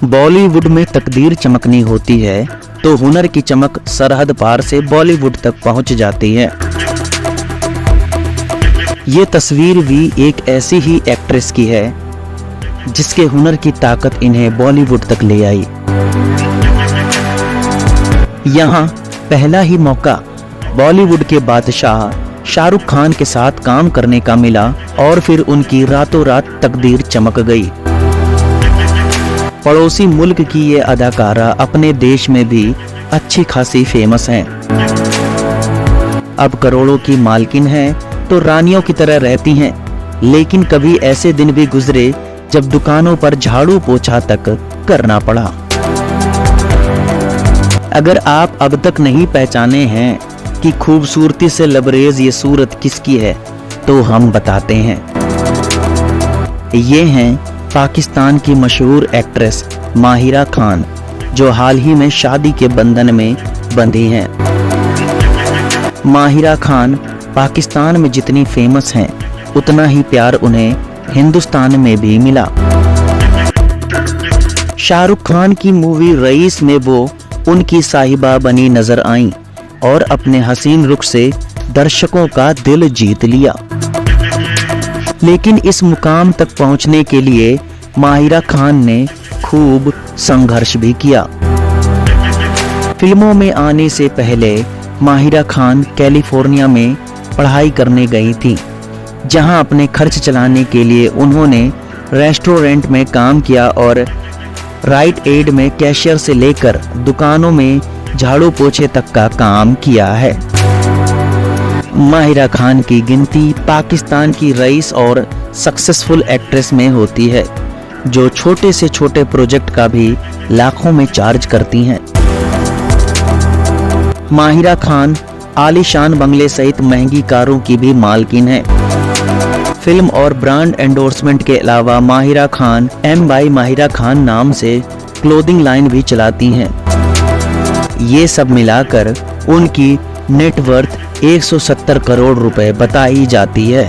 बॉलीवुड में तकदीर चमकनी होती है तो हुनर की चमक सरहद पार से बॉलीवुड तक पहुंच जाती है। ये तस्वीर भी एक ऐसी ही एक्ट्रेस की है जिसके हुनर की ताकत इन्हें बॉलीवुड तक ले आई। यहाँ पहला ही मौका बॉलीवुड के बादशाह शाहरुख खान के साथ काम करने का मिला और फिर उनकी रातों रात तकदीर चमक गई। पड़ोसी मुल्क की ये अदाकारा अपने देश में भी अच्छी खासी फेमस हैं। अब करोड़ों की मालकिन हैं तो रानियों की तरह रहती हैं, लेकिन कभी ऐसे दिन भी गुजरे जब दुकानों पर झाड़ू पोछा तक करना पड़ा। अगर आप अब तक नहीं पहचाने हैं कि खूबसूरती से लबरेज ये सूरत किसकी है, तो हम बताते हैं। ये हैं पाकिस्तान की मशहूर एक्ट्रेस माहिरा खान, जो हाल ही में शादी के बंधन में बंधी हैं। माहिरा खान पाकिस्तान में जितनी फेमस हैं, उतना ही प्यार उन्हें हिंदुस्तान में भी मिला। शाहरुख खान की मूवी रईस में वो उनकी साहिबा बनी नजर आईं और अपने हसीन रुख से दर्शकों का दिल जीत लिया। लेकिन इस मुकाम तक पहुंचने के लिए माहिरा खान ने खूब संघर्ष भी किया। फिल्मों में आने से पहले माहिरा खान कैलिफोर्निया में पढ़ाई करने गई थी, जहां अपने खर्च चलाने के लिए उन्होंने रेस्टोरेंट में काम किया और राइट एड में कैशियर से लेकर दुकानों में झाड़ू पोछे तक का काम किया है। माहिरा खान की गिनती पाकिस्तान की रईस और सक्सेसफुल एक्ट्रेस में होती है, जो छोटे से छोटे प्रोजेक्ट का भी लाखों में चार्ज करती हैं। माहिरा खान आलीशान बंगले सहित महंगी कारों की भी मालकिन है। फिल्म और ब्रांड एंडोर्समेंट के अलावा माहिरा खान एम बाई माहिरा खान नाम से क्लोथिंग लाइन भी चलाती हैं। ये सब मिलाकर उनकी नेटवर्थ 170 करोड़ रुपए बताई जाती है।